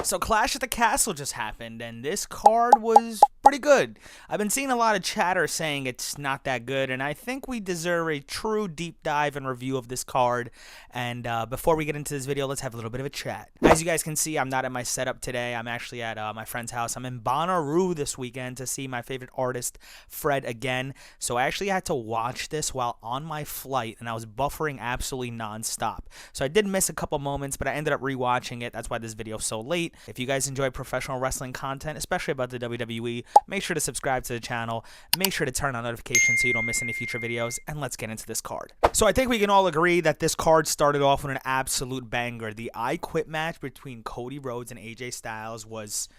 So Clash at the Castle just happened, and this card was pretty good. I've been seeing a lot of chatter saying it's not that good, and I think we deserve a true deep dive and review of this card. And before we get into this video, let's have a little bit of a chat. As you guys can see, I'm not at my setup today. I'm actually at my friend's house. I'm in Bonnaroo this weekend to see my favorite artist, Fred, again. So I actually had to watch this while on my flight, and I was buffering absolutely nonstop. So I did miss a couple moments, but I ended up rewatching it. That's why this video is so late. If you guys enjoy professional wrestling content, especially about the WWE, make sure to subscribe to the channel. Make sure to turn on notifications so you don't miss any future videos. And let's get into this card. So I think we can all agree that this card started off with an absolute banger. The I Quit match between Cody Rhodes and AJ Styles was,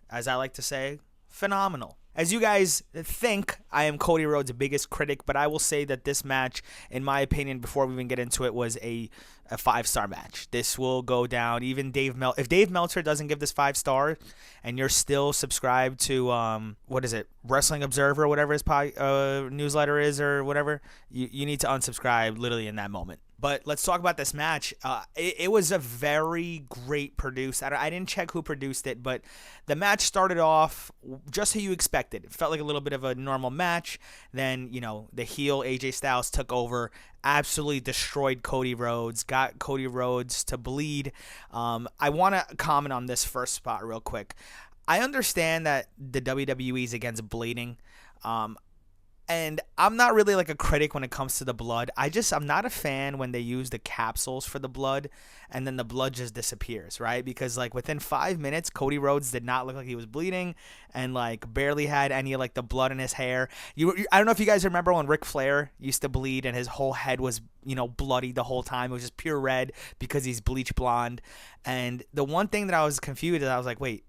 as I like to say, phenomenal. As you guys think, I am Cody Rhodes' biggest critic, but I will say that this match, in my opinion, before we even get into it, was a 5-star match. This will go down. Even if Dave Meltzer doesn't give this 5 stars, and you're still subscribed to what is it, Wrestling Observer, or whatever his newsletter is, or whatever, you need to unsubscribe literally in that moment. But let's talk about this match. It was a very great produced. I didn't check who produced it, but the match started off just how you expected. It felt like a little bit of a normal match. Then, you know, the heel AJ Styles took over, absolutely destroyed Cody Rhodes, got Cody Rhodes to bleed. I want to comment on this first spot real quick. I understand that the WWE is against bleeding. And I'm not really like a critic when it comes to the blood. I'm not a fan when they use the capsules for the blood and then the blood just disappears, right? Because like within 5 minutes, Cody Rhodes did not look like he was bleeding and like barely had any of like the blood in his hair. I don't know if you guys remember when Ric Flair used to bleed and his whole head was, you know, bloody the whole time. It was just pure red because he's bleach blonde. And the one thing that I was confused is I was like, wait,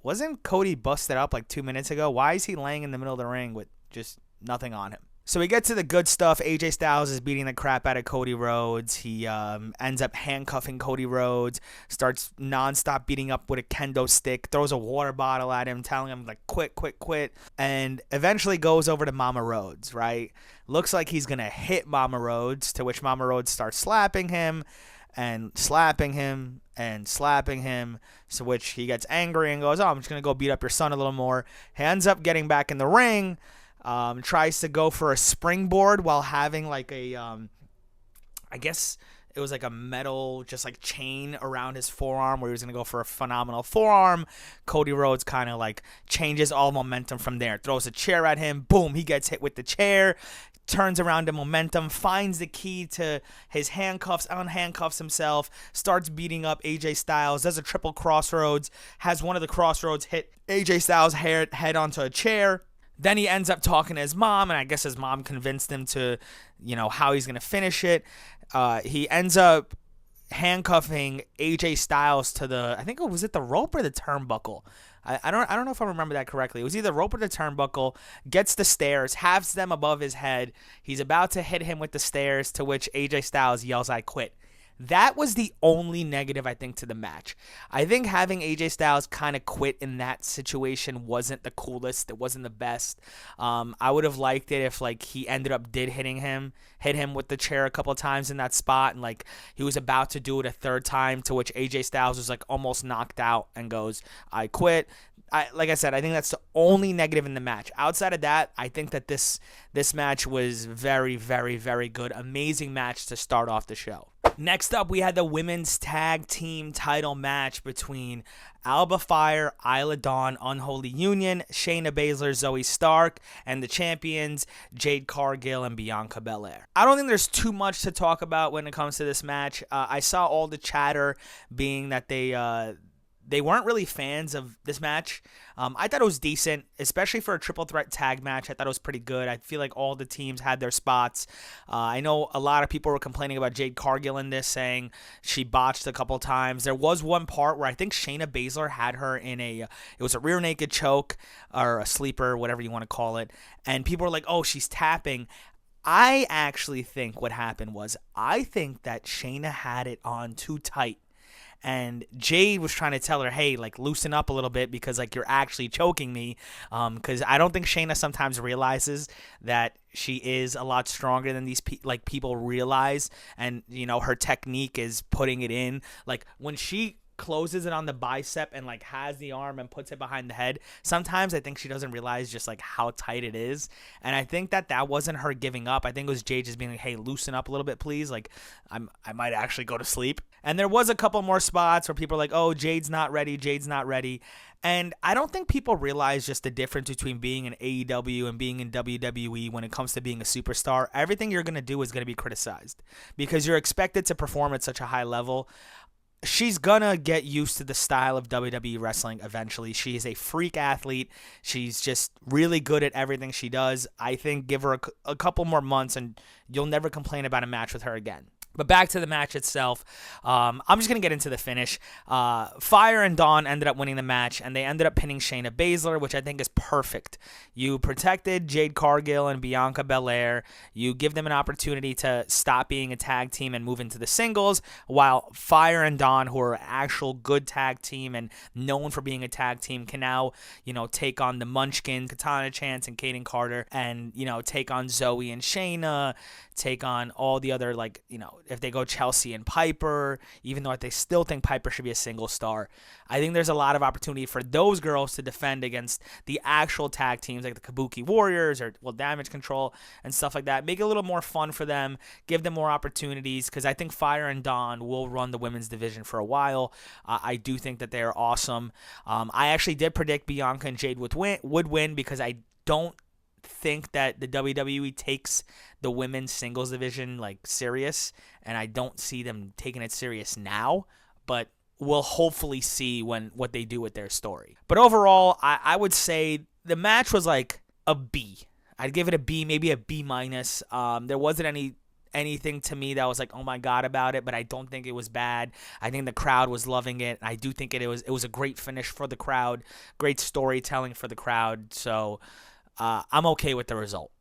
wasn't Cody busted up like 2 minutes ago? Why is he laying in the middle of the ring with just nothing on him? So we get to the good stuff. AJ Styles is beating the crap out of Cody Rhodes. He ends up handcuffing Cody Rhodes, starts nonstop beating up with a kendo stick, throws a water bottle at him, telling him like, quit, quit, quit, and eventually goes over to Mama Rhodes, right? Looks like he's going to hit Mama Rhodes, to which Mama Rhodes starts slapping him and slapping him and slapping him, to which he gets angry and goes, oh, I'm just going to go beat up your son a little more. He ends up getting back in the ring. Tries to go for a springboard while having like a, I guess it was like a metal, just like chain around his forearm where he was going to go for a phenomenal forearm. Cody Rhodes kind of like changes all momentum from there. Throws a chair at him. Boom, he gets hit with the chair. Turns around to momentum, finds the key to his handcuffs, unhandcuffs himself, starts beating up AJ Styles, does a triple crossroads, has one of the crossroads hit AJ Styles' head onto a chair. Then he ends up talking to his mom, and I guess his mom convinced him to, you know, how he's going to finish it. He ends up handcuffing AJ Styles to the, I think it was the rope or the turnbuckle. I don't know if I remember that correctly. It was either rope or the turnbuckle. Gets the stairs, halves them above his head. He's about to hit him with the stairs, to which AJ Styles yells, "I quit." That was the only negative, I think, to the match. I think having AJ Styles kind of quit in that situation wasn't the coolest. It wasn't the best. I would have liked it if like he ended up hit him with the chair a couple of times in that spot, and like he was about to do it a third time, to which AJ Styles was like almost knocked out and goes, "I quit." Like I said, I think that's the only negative in the match. Outside of that, I think that this match was very, very, very good. Amazing match to start off the show. Next up, we had the women's tag team title match between Alba Fire, Isla Dawn, Unholy Union, Shayna Baszler, Zoe Stark, and the champions, Jade Cargill and Bianca Belair. I don't think there's too much to talk about when it comes to this match. I saw all the chatter being that they weren't really fans of this match. I thought it was decent, especially for a triple threat tag match. I thought it was pretty good. I feel like all the teams had their spots. I know a lot of people were complaining about Jade Cargill in this, saying she botched a couple times. There was one part where I think Shayna Baszler had her in it was a rear naked choke or a sleeper, whatever you want to call it. And people were like, oh, she's tapping. I actually think what happened was, I think that Shayna had it on too tight. And Jade was trying to tell her, hey, like, loosen up a little bit because, like, you're actually choking me. Because I don't think Shayna sometimes realizes that she is a lot stronger than these people realize. And, you know, her technique is putting it in. Like, when she closes it on the bicep and like has the arm and puts it behind the head. Sometimes I think she doesn't realize just like how tight it is. And I think that wasn't her giving up. I think it was Jade just being like, hey, loosen up a little bit, please. Like I might actually go to sleep. And there was a couple more spots where people are like, oh, Jade's not ready. Jade's not ready. And I don't think people realize just the difference between being in AEW and being in WWE when it comes to being a superstar. Everything you're going to do is going to be criticized because you're expected to perform at such a high level. She's gonna get used to the style of WWE wrestling eventually. She is a freak athlete. She's just really good at everything she does. I think give her a couple more months and you'll never complain about a match with her again. But back to the match itself, I'm just going to get into the finish. Fire and Dawn ended up winning the match, and they ended up pinning Shayna Baszler, which I think is perfect. You protected Jade Cargill and Bianca Belair. You give them an opportunity to stop being a tag team and move into the singles, while Fire and Dawn, who are an actual good tag team and known for being a tag team, can now, take on the Munchkin, Katana Chance, and Kaden Carter, and, take on Zoe and Shayna, take on all the other, if they go Chelsea and Piper, even though they still think Piper should be a single star. I think there's a lot of opportunity for those girls to defend against the actual tag teams like the Kabuki Warriors or Damage Control and stuff like that. Make it a little more fun for them, give them more opportunities, because I think Fire and Dawn will run the women's division for a while. I do think that they are awesome. I actually did predict Bianca and Jade would win because I don't think that the WWE takes the women's singles division serious, and I don't see them taking it serious now, but we'll hopefully see what they do with their story. But overall, I would say the match was like a B. I'd give it a B, maybe a B minus. There wasn't anything to me that was like, oh my god about it, but I don't think it was bad. I think the crowd was loving it. I do think it was a great finish for the crowd, great storytelling for the crowd, so I'm okay with the result.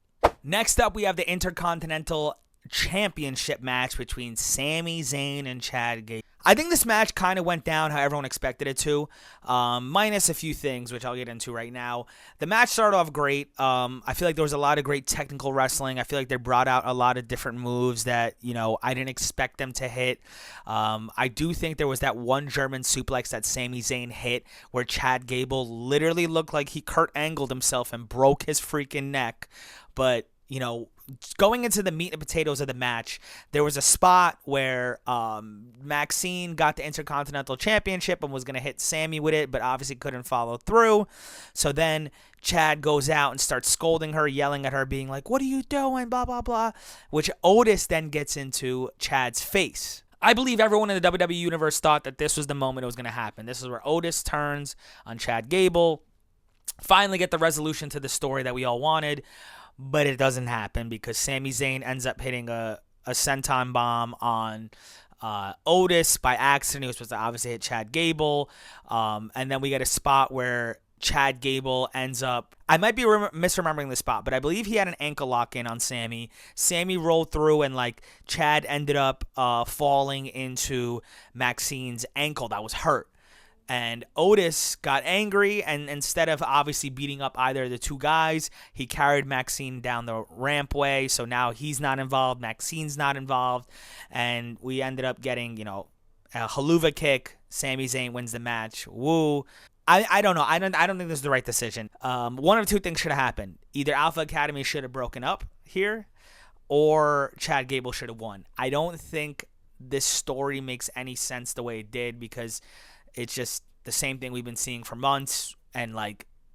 Next up, we have the Intercontinental Championship match between Sami Zayn and Chad Gable. I think this match kind of went down how everyone expected it to, minus a few things, which I'll get into right now. The match started off great. I feel like there was a lot of great technical wrestling. I feel like they brought out a lot of different moves that, I didn't expect them to hit. I do think there was that one German suplex that Sami Zayn hit where Chad Gable literally looked like he Kurt Angled himself and broke his freaking neck. But, going into the meat and potatoes of the match, there was a spot where Maxine got the Intercontinental Championship and was going to hit Sammy with it, but obviously couldn't follow through. So then Chad goes out and starts scolding her, yelling at her, being like, what are you doing, blah, blah, blah, which Otis then gets into Chad's face. I believe everyone in the WWE Universe thought that this was the moment it was going to happen. This is where Otis turns on Chad Gable, finally get the resolution to the story that we all wanted. But it doesn't happen because Sami Zayn ends up hitting a senton bomb on Otis by accident. He was supposed to obviously hit Chad Gable. And then we get a spot where Chad Gable ends up... I might be misremembering the spot, but I believe he had an ankle lock in on Sammy. Sammy rolled through and Chad ended up falling into Maxine's ankle that was hurt. And Otis got angry, and instead of obviously beating up either of the two guys, he carried Maxine down the rampway. So now he's not involved, Maxine's not involved, and we ended up getting, a haluva kick. Sami Zayn wins the match. Woo. I don't know. I don't think this is the right decision. One of two things should have happened. Either Alpha Academy should have broken up here, or Chad Gable should have won. I don't think this story makes any sense the way it did because it's just the same thing we've been seeing for months, and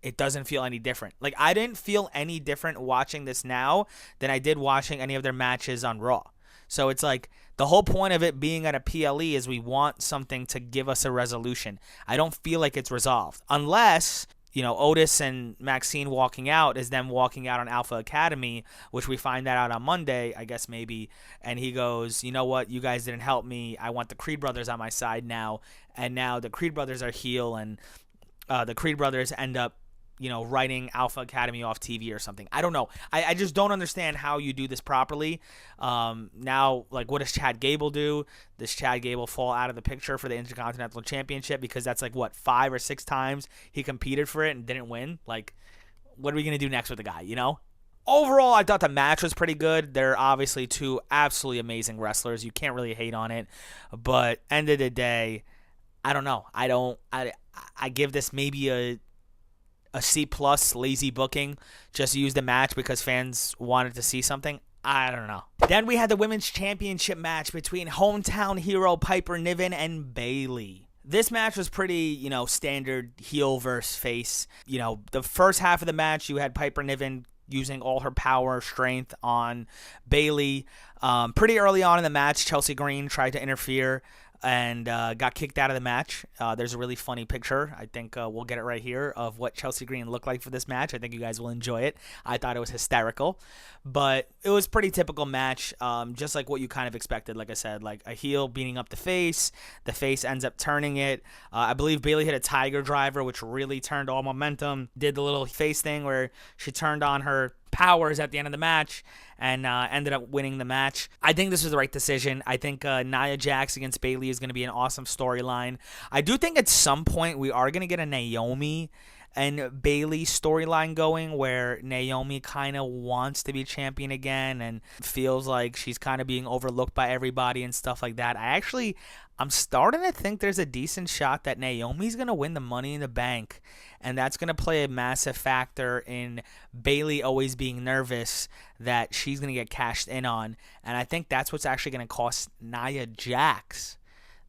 it doesn't feel any different. I didn't feel any different watching this now than I did watching any of their matches on Raw. So it's the whole point of it being at a PLE is we want something to give us a resolution. I don't feel like it's resolved unless Otis and Maxine walking out is them walking out on Alpha Academy, which we find that out on Monday, I guess maybe. And he goes, you know what? You guys didn't help me. I want the Creed brothers on my side now. And now the Creed brothers are heel, and the Creed brothers end up, writing Alpha Academy off TV or something. I don't know. I just don't understand how you do this properly. Now, what does Chad Gable do? Does Chad Gable fall out of the picture for the Intercontinental Championship? Because that's 5 or 6 times he competed for it and didn't win. What are we going to do next with the guy, Overall, I thought the match was pretty good. They're obviously two absolutely amazing wrestlers. You can't really hate on it. But end of the day, I don't know. I give this maybe a C plus, lazy booking. Just use the match because fans wanted to see something. I don't know. Then we had the women's championship match between hometown hero Piper Niven and Bayley. This match was pretty, standard heel versus face. The first half of the match, you had Piper Niven using all her power, strength on Bayley. Pretty early on in the match, Chelsea Green tried to interfere and got kicked out of the match. There's a really funny picture. I think we'll get it right here of what Chelsea Green looked like for this match. I think you guys will enjoy it. I thought it was hysterical, but it was a pretty typical match, just like what you kind of expected. Like I said, like a heel beating up the face ends up turning it. I believe Bayley hit a tiger driver, which really turned all momentum. Did the little face thing where she turned on her powers at the end of the match and ended up winning the match. I think this was the right decision. I think Nia Jax against Bayley is going to be an awesome storyline. I do think at some point we are going to get a Naomi and Bayley storyline going where Naomi kind of wants to be champion again and feels like she's kind of being overlooked by everybody and stuff like that. I'm starting to think there's a decent shot that Naomi's going to win the Money in the Bank, and that's going to play a massive factor in Bayley always being nervous that she's going to get cashed in on. And I think that's what's actually going to cost Nia Jax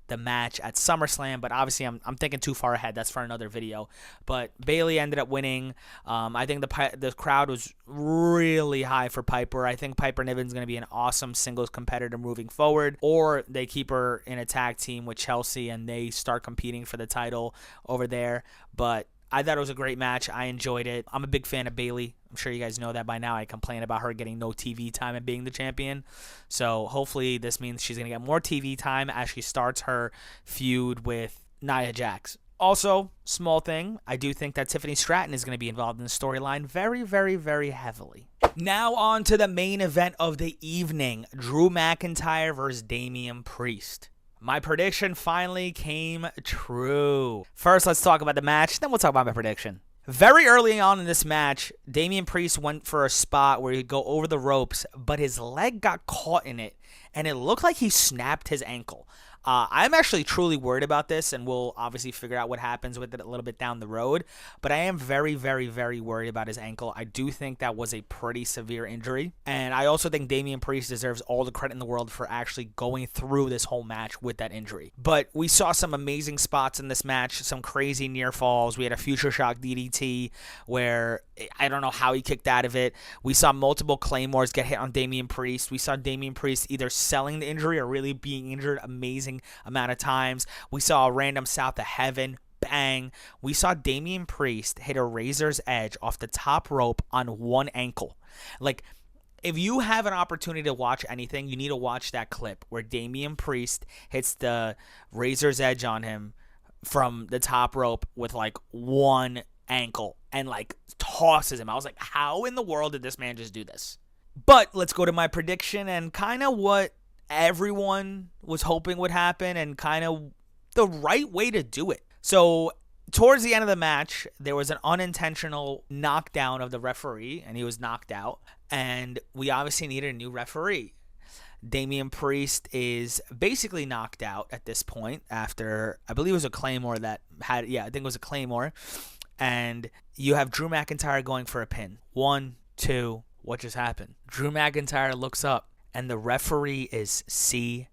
the match at SummerSlam, but obviously I'm thinking too far ahead. That's for another video. But Bayley ended up winning. I think the crowd was really high for Piper. I think Piper Niven's going to be an awesome singles competitor moving forward, or they keep her in a tag team with Chelsea and they start competing for the title over there. But I thought it was a great match. I enjoyed it. I'm a big fan of Bayley. I'm sure you guys know that by now. I complain about her getting no TV time and being the champion. So hopefully this means she's going to get more TV time as she starts her feud with Nia Jax. Also, small thing, I do think that Tiffany Stratton is going to be involved in the storyline very, very, very heavily. Now on to the main event of the evening. Drew McIntyre versus Damian Priest. My prediction finally came true. First, let's talk about the match, then we'll talk about my prediction. Very early on in this match, Damian Priest went for a spot where he'd go over the ropes, but his leg got caught in it, and it looked like he snapped his ankle. I'm actually truly worried about this, and we'll obviously figure out what happens with it a little bit down the road, but I am very, very, very worried about his ankle. I do think that was a pretty severe injury, and I also think Damian Priest deserves all the credit in the world for actually going through this whole match with that injury. But we saw some amazing spots in this match, some crazy near falls. We had a Future Shock DDT where I don't know how he kicked out of it. We saw multiple claymores get hit on Damian Priest. We saw Damian Priest either selling the injury or really being injured amazing amount of times. We saw a random South of Heaven. Bang. We saw Damian Priest hit a razor's edge off the top rope on one ankle. Like, if you have an opportunity to watch anything, you need to watch that clip where Damian Priest hits the razor's edge on him from the top rope with like one ankle and like tosses him. I was like, how in the world did this man just do this? But let's go to my prediction and kind of what everyone was hoping would happen and kind of the right way to do it. So towards the end of the match, there was an unintentional knockdown of the referee, and he was knocked out. And we obviously needed a new referee. Damian Priest is basically knocked out at this point after, I believe it was a Claymore that had, I think it was a Claymore. And you have Drew McIntyre going for a pin. 1, 2, what just happened? Drew McIntyre looks up, and the referee is CM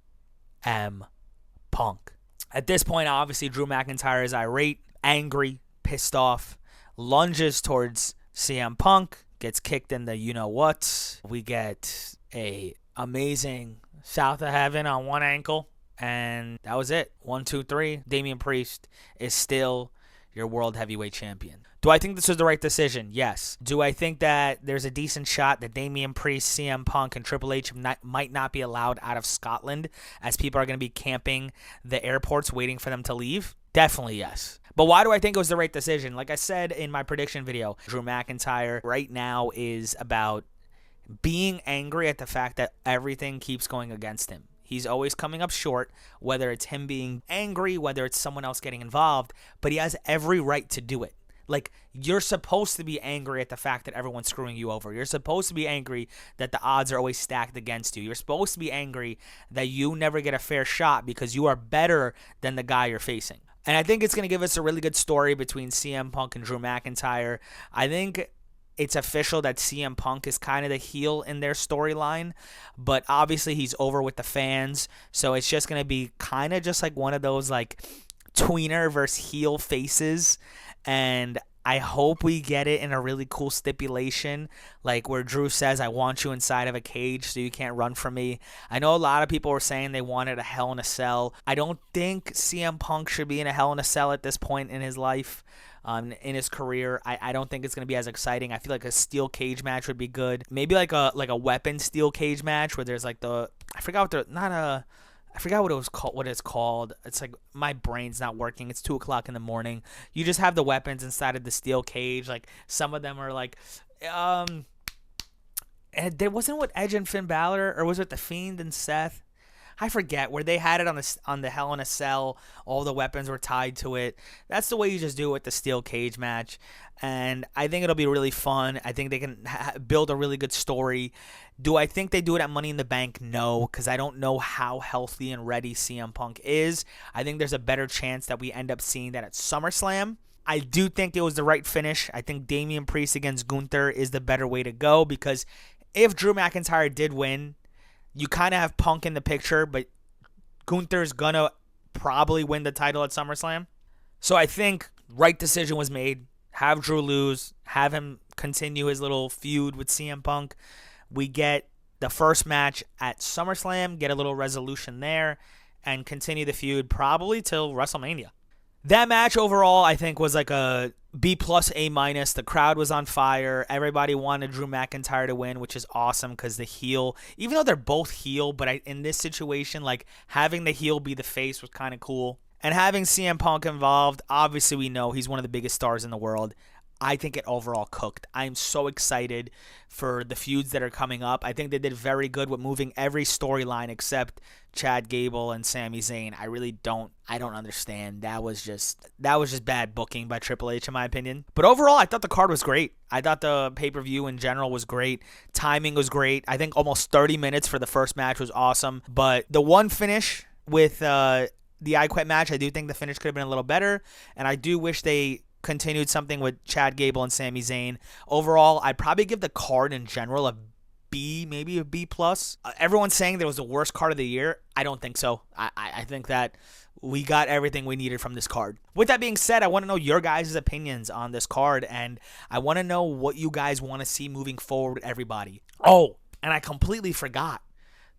Punk. At this point, obviously, Drew McIntyre is irate, angry, pissed off, lunges towards CM Punk, gets kicked in the you-know-what. We get a amazing South of Heaven on one ankle, and that was it. 1, 2, 3. Damian Priest is still your World Heavyweight Champion. Do I think this was the right decision? Yes. Do I think that there's a decent shot that Damian Priest, CM Punk, and Triple H might not be allowed out of Scotland as people are going to be camping the airports waiting for them to leave? Definitely yes. But why do I think it was the right decision? Like I said in my prediction video, Drew McIntyre right now is about being angry at the fact that everything keeps going against him. He's always coming up short, whether it's him being angry, whether it's someone else getting involved, but he has every right to do it. Like, you're supposed to be angry at the fact that everyone's screwing you over. You're supposed to be angry that the odds are always stacked against you. You're supposed to be angry that you never get a fair shot because you are better than the guy you're facing. And I think it's going to give us a really good story between CM Punk and Drew McIntyre. I think it's official that CM Punk is kind of the heel in their storyline, but obviously he's over with the fans, so it's just going to be kind of just like one of those like tweener versus heel faces, and I hope we get it in a really cool stipulation, like where Drew says, I want you inside of a cage so you can't run from me. I know a lot of people were saying they wanted a Hell in a Cell. I don't think CM Punk should be in a Hell in a Cell at this point in his life, in his career. I don't think it's going to be as exciting. I feel like a steel cage match would be good. Maybe like a weapon steel cage match where there's like I forgot what it was called. What it's called. It's like my brain's not working. It's 2:00 in the morning. You just have the weapons inside of the steel cage. Like some of them are like, and there wasn't what Edge and Finn Balor, or was it the Fiend and Seth? I forget where they had it on the Hell in a Cell. All the weapons were tied to it. That's the way you just do it with the steel cage match, and I think it'll be really fun. I think they can build a really good story. Do I think they do it at Money in the Bank? No, because I don't know how healthy and ready CM Punk is. I think there's a better chance that we end up seeing that at SummerSlam. I do think it was the right finish. I think Damian Priest against Gunther is the better way to go, because if Drew McIntyre did win, you kind of have Punk in the picture, but Gunther's going to probably win the title at SummerSlam. So I think right decision was made. Have Drew lose. Have him continue his little feud with CM Punk. We get the first match at SummerSlam, get a little resolution there, and continue the feud probably till WrestleMania. That match overall, I think, was like a B+, A-. The crowd was on fire. Everybody wanted Drew McIntyre to win, which is awesome because the heel, even though they're both heel, but in this situation, like having the heel be the face was kind of cool. And having CM Punk involved, obviously we know he's one of the biggest stars in the world. I think it overall cooked. I'm so excited for the feuds that are coming up. I think they did very good with moving every storyline except Chad Gable and Sami Zayn. I don't understand. That was just bad booking by Triple H in my opinion. But overall, I thought the card was great. I thought the pay-per-view in general was great. Timing was great. I think almost 30 minutes for the first match was awesome. But the one finish with the I Quit match, I do think the finish could have been a little better. And I do wish they continued something with Chad Gable and Sami Zayn. Overall, I'd probably give the card in general a B, maybe a B+. Everyone's saying that it was the worst card of the year. I don't think so. I think that we got everything we needed from this card. With that being said, I want to know your guys' opinions on this card, and I want to know what you guys want to see moving forward with everybody. Oh, and I completely forgot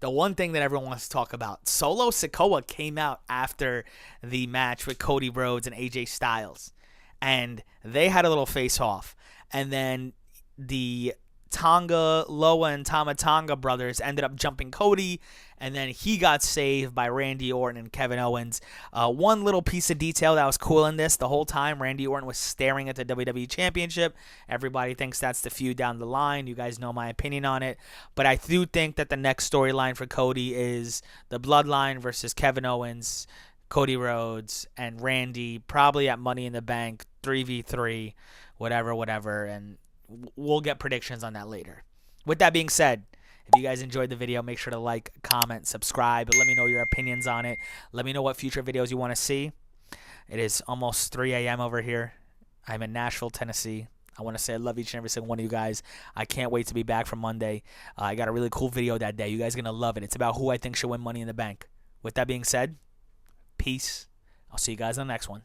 the one thing that everyone wants to talk about. Solo Sikoa came out after the match with Cody Rhodes and AJ Styles, and they had a little face-off. And then the Tonga Loa and Tama Tonga brothers ended up jumping Cody, and then he got saved by Randy Orton and Kevin Owens. One little piece of detail that was cool in this, the whole time Randy Orton was staring at the WWE Championship. Everybody thinks that's the feud down the line. You guys know my opinion on it. But I do think that the next storyline for Cody is the Bloodline versus Kevin Owens, Cody Rhodes, and Randy, probably at Money in the Bank, 3v3, whatever, and we'll get predictions on that later. With that being said, if you guys enjoyed the video, make sure to like, comment, subscribe, and let me know your opinions on it. Let me know what future videos you want to see. It is almost 3 a.m. over here. I'm in Nashville, Tennessee. I want to say I love each and every single one of you guys. I can't wait to be back for Monday. I got a really cool video that day. You guys are going to love it. It's about who I think should win Money in the Bank. With that being said, peace. I'll see you guys on the next one.